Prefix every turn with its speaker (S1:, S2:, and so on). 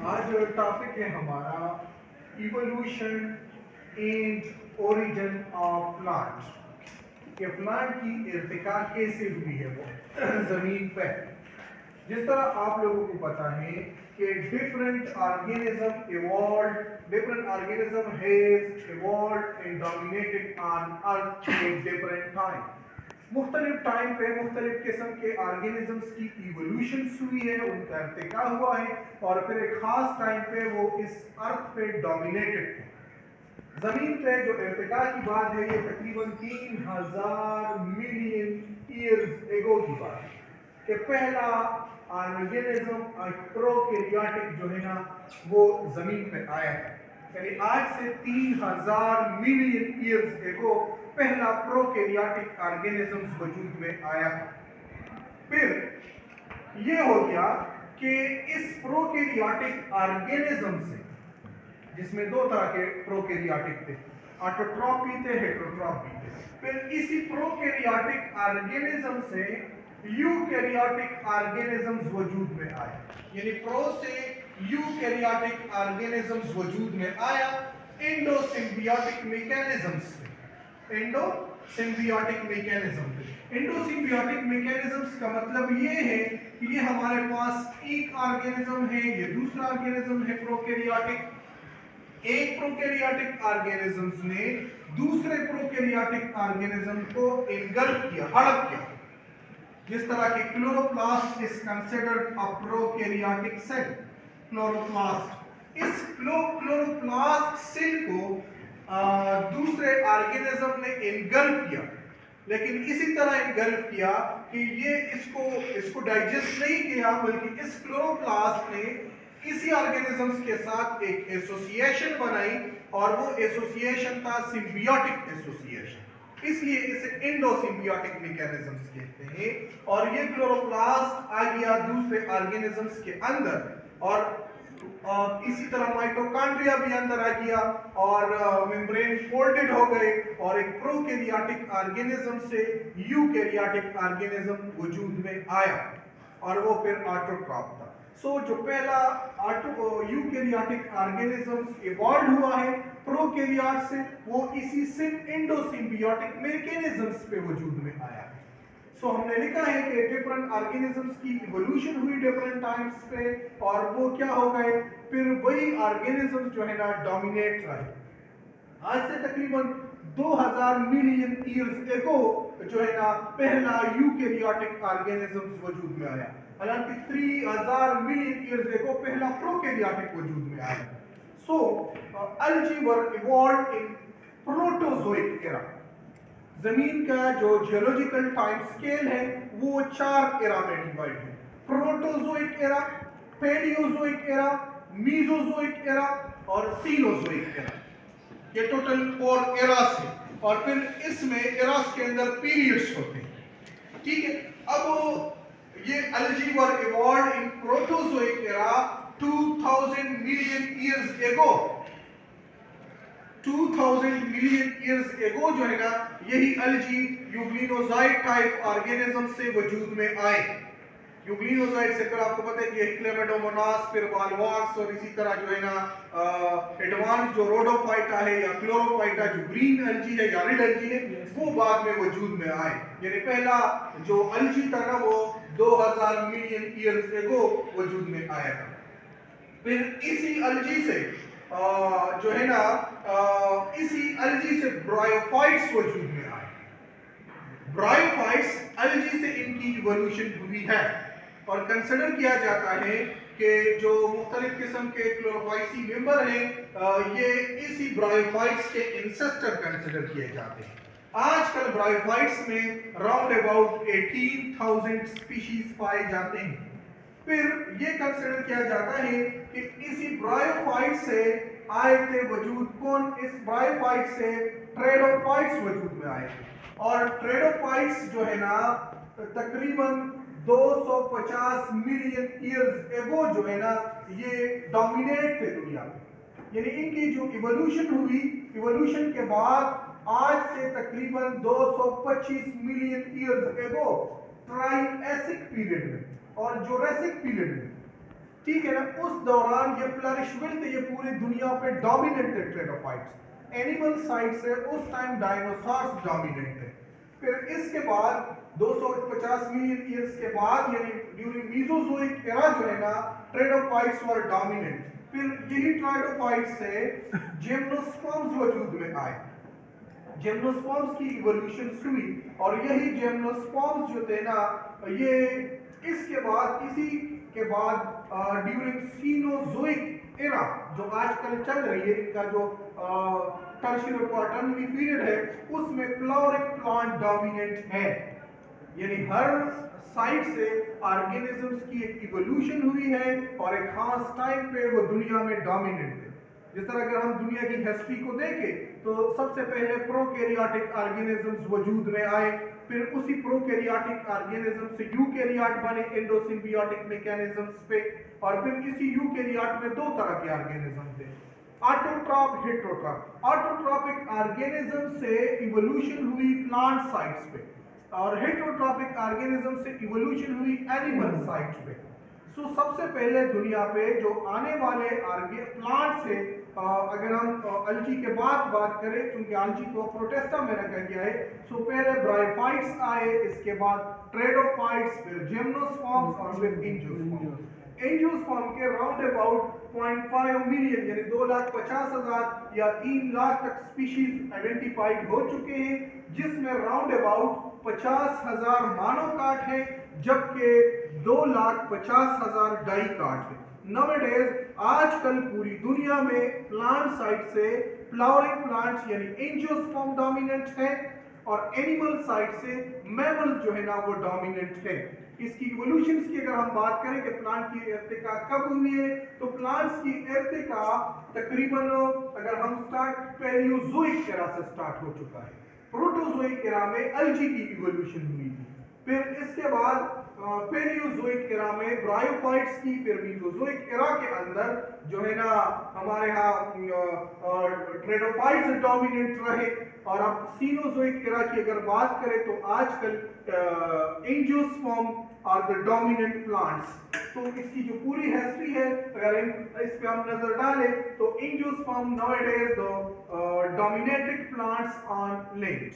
S1: आज टॉपिक है हमारा evolution and origin of plant. कि प्लांट की इर्तिका कैसे हुई है वो जमीन पर। जिस तरह आप लोगों को पता है कि different organism has evolved and dominated on earth at different time। मुख्तलिफ टाइम पे मुख्तलिफ किस्म के ऑर्गेनिजम्स की इवोल्यूशन हुई है, उनका इर्तिका हुआ है और फिर एक खास टाइम पे वो इस अर्थ पे डोमिनेटेड थे। जमीन पे जो इर्तिका की बात है ये तकरीबन 3000 मिलियन ईयर्स एगो की बात है कि पहला ऑर्गेनिज्म प्रोकैरियोटिक जो है ना वो जमीन पे आया है। यानी आज से 3000 मिलियन ईयर्स एगो पहला प्रोकैरियोटिक ऑर्गेनिज्म वजूद में आया था। फिर ये हो गया कि इस प्रोकैरियोटिक ऑर्गेनिज्म से, जिसमें दो तरह के प्रोकैरियोटिक थे, ऑटोट्रॉप भी थे, हेटेरोट्रॉप भी थे। फिर इसी प्रोकैरियोटिक ऑर्गेनिज्म से यूकैरियोटिक ऑर्गेनिजम्स वजूद में आए। यानी प्रो से यूकैरियोटिक ऑर्गेनिजम्स वजूद में आया एंडोसिम्बियोटिक मैकेनिज्म्स से। एंडोसिम्बियोटिक मैकेनिज्म्स का मतलब ये है कि ये हमारे पास एक ऑर्गेनिज्म है, ये दूसरा ऑर्गेनिज्म है प्रोकैरियोटिक। एक प्रोकैरियोटिक ऑर्गेनिजम्स ने दूसरे प्रोकैरियोटिक ऑर्गेनिज्म को इनगल्फ किया, हड़प किया। जिस तरह के chloroplast is considered a prokaryotic cell. Chloroplast, इस क्लोरोप्लास्ट सेल को दूसरे ऑर्गेनिज्म ने इनगल्फ किया, लेकिन इसी तरह इनगल्फ किया कि ये इसको डाइजेस्ट नहीं किया, बल्कि इस क्लोरोप्लास्ट ने इसी ऑर्गेनिजम्स के साथ एक एसोसिएशन बनाई और वो एसोसिएशन था सिम्बियोटिक एसोसिएशन। इसलिए इसे एंडोसिम्बियोटिक मैकेनिज्म्स कहते हैं। और ये क्लोरोप्लास्ट आ गया दूसरे ऑर्गेनिजम्स के अंदर और इसी तरह माइटोकॉन्ड्रिया भी अंदर आ गया और मेम्ब्रेन फोल्डेड हो गए और एक प्रोकैरियोटिक ऑर्गेनिज्म से यूकैरियोटिक ऑर्गेनिज्म वजूद में आया और वो फिर ऑटोट्रॉप था। जो पहला यूकैरियोटिक ऑर्गेनिज्म इवॉल्व हुआ है प्रोकैरियोट से, वो इसी एंडोसिम्बियोटिक मैकेनिज्म्स पे वजूद में आया है। हमने लिखा है कि डिफरेंट ऑर्गेनिजम्स की इवोल्यूशन हुई डिफरेंट टाइम्स पे और वो क्या हो गए, फिर वही ऑर्गेनिजम्स जो है ना डोमिनेट रहे। आज से तकरीबन 2000 मिलियन ईयर्स एगो जो है ना पहला यूकैरियोटिक ऑर्गेनिजम्स वजूद में आया। हालांकि 3000 मिलियन ईयर्स एगो पहला प्रोकैरियोटिक वजूद में आया। algae were evolved in protozoic era। जमीन का जो जियोलॉजिकल टाइम स्केल है वो 4 एरा में डिवाइड है। Proterozoic era, Palaeozoic era, Mesozoic era और सीनोजोइक एरा। ये टोटल 4 एरास है और फिर इसमें एरास के अंदर पीरियड्स होते हैं। ठीक है, अब ये algae were evolved in protozoic era 2000 million years ago। 2000 million years ago जो है ना यही algae यूग्लिनोसाइड टाइप ऑर्गेनिज्म से वजूद में आए। यूग्लिनोसाइड से फिर आपको पता है कि क्लेमेडोमोनास, फिर वालवाक्स और इसी तरह जो है ना एडवांस जो रोडोफाइटा है या क्लोरोफाइटा जो ग्रीन algae है या रेड algae है वो बाद में वजूद में आए। यानी पहला जो algae था ना वो 2000 मिलियन ईयर्स एगो वजूद में आया था। फिर इसी algae से जो है ना इसी algae से ब्रायोफाइट्स वजूद में आए। ब्रायोफाइट्स algae से इनकी इवोल्यूशन हुई है और कंसिडर किया जाता है कि जो मुख्तलिफ किस्म के क्लोरोफाइसी मेंबर हैं ये इसी ब्रायोफाइट्स के इंसेस्टर कंसिडर किए जाते हैं। आजकल ब्रायोफाइट्स में राउंड अबाउट 18,000 स्पीशीज पाए जाते हैं। फिर ये कंसिडर किया जाता है कि इसी ब्रायोफाइट से आए थे वजूद कौन, इस ब्रायोफाइट से ट्रेडोफाइट्स वजूद में आए थे और ट्रेडोफाइट्स जो है ना तकरीबन 250 मिलियन ईयर्स एगो जो है ना ये डोमिनेट थे दुनिया में। यानी इनकी जो इवोल्यूशन हुई, इवोल्यूशन के बाद आज से तकरीबन 225 million years ago Triassic period में और जुरासिक पीरियड में ठीक है ना। उस दौरान ये फ्लरिशमेंट थे, ये पूरी दुनिया पे डोमिनेंट थे टेराफाइट्स। एनिमल साइड से उस टाइम डायनासोर्स डोमिनेंट थे। फिर इसके बाद 250 मिलियन ईयर्स के बाद यानी ड्यूरिंग मीसोजोइक एरा जो है ना, टेराफाइट्स वर डोमिनेंट। फिर यही टेराफाइट्स से जिम्नोस्पर्म्स वजूद में आए। जिम्नोस्पर्म्स की इवोल्यूशन हुई और यही जिम्नोस्पर्म्स जो थे ना, ये इसके बाद इसी के बाद ड्यूरिंग सीनोजोइक एरा जो आजकल चल रही है, इनका जो टर्शियरी क्वाटरनरी पीरियड है, उसमें फ्लावरिंग प्लांट डोमिनेंट है। यानी हर साइड से ऑर्गेनिजम्स की एक इवोल्यूशन हुई है और एक खास टाइम पे वो दुनिया में डोमिनेंट है। जिस तरह अगर हम दुनिया की हिस्ट्री को देखें तो सबसे पहले प्रोकैरियोटिक ऑर्गेनिजम्स वजूद में आए, फिर उसी प्रोकैरियोटिक ऑर्गेनिज्म से यूकैरियोट बने एंडोसिम्बियोटिक मैकेनिज्म्स पे, और फिर इसी यूकैरियोट में दो तरह के ऑर्गेनिज्म थे, ऑटोट्रॉप, हेटेरोट्रॉप। ऑटोट्रॉपिक ऑर्गेनिज्म से इवोल्यूशन हुई प्लांट साइट्स पे और हेटेरोट्रॉपिक ऑर्गेनिज्म से इवोल्यूशन हुई एनिमल साइट्स पे। सो सबसे पहले दुनिया पे जो आने वाले प्लांट से अगर हम अल्जी के बाद बात करें, क्योंकि अल्जी को प्रोटेस्टा में रखा गया है, सो पहले ब्रायोफाइट्स आए, इसके बाद ट्रेडोफाइट्स, फिर जिम्नोस्पर्म्स और फिर एंजियोस्पर्म्स। एंजियोस्पर्म के राउंड अबाउट 0.5 मिलियन यानी 2,50,000 या 3 लाख तक स्पीशीज आइडेंटिफाइड हो चुके हैं, जिसमें राउंड अबाउट 50,000 मोनोकाट है, जबकि 2,50,000 डाइकाट है। नवेडेज आजकल पूरी दुनिया में प्लांट साइड से फ्लावरिंग प्लांट्स यानी एंजियोस्पर्म डोमिनेंट है और एनिमल साइड से मैमल्स जो है ना वो डोमिनेंट है। इसकी इवोल्यूशंस की अगर हम बात करें कि प्लांट की इर्तिका कब हुई है, तो प्लांट्स की इर्तिका तकरीबन अगर हम स्टार्ट पैलियोजोइक एरा से स्टार्ट हो चुका है। प्रोटोजोइक एरा में अल्जी की इवोल्यूशन हुई थी, फिर इसके बाद पैलियोजोइक एरा में ब्रायोफाइट्स की, फिर मीसोजोइक एरा के अंदर जो है ना हमारे यहाँ ट्रेडोफाइट्स डोमिनेंट रहे, और अब सीनोजोइक एरा की अगर बात करें तो आजकल angiosperm are the dominant plants. तो इसकी जो पूरी हिस्ट्री है अगर इस पे हम नजर डालें तो angiosperm nowadays the dominated plants on land.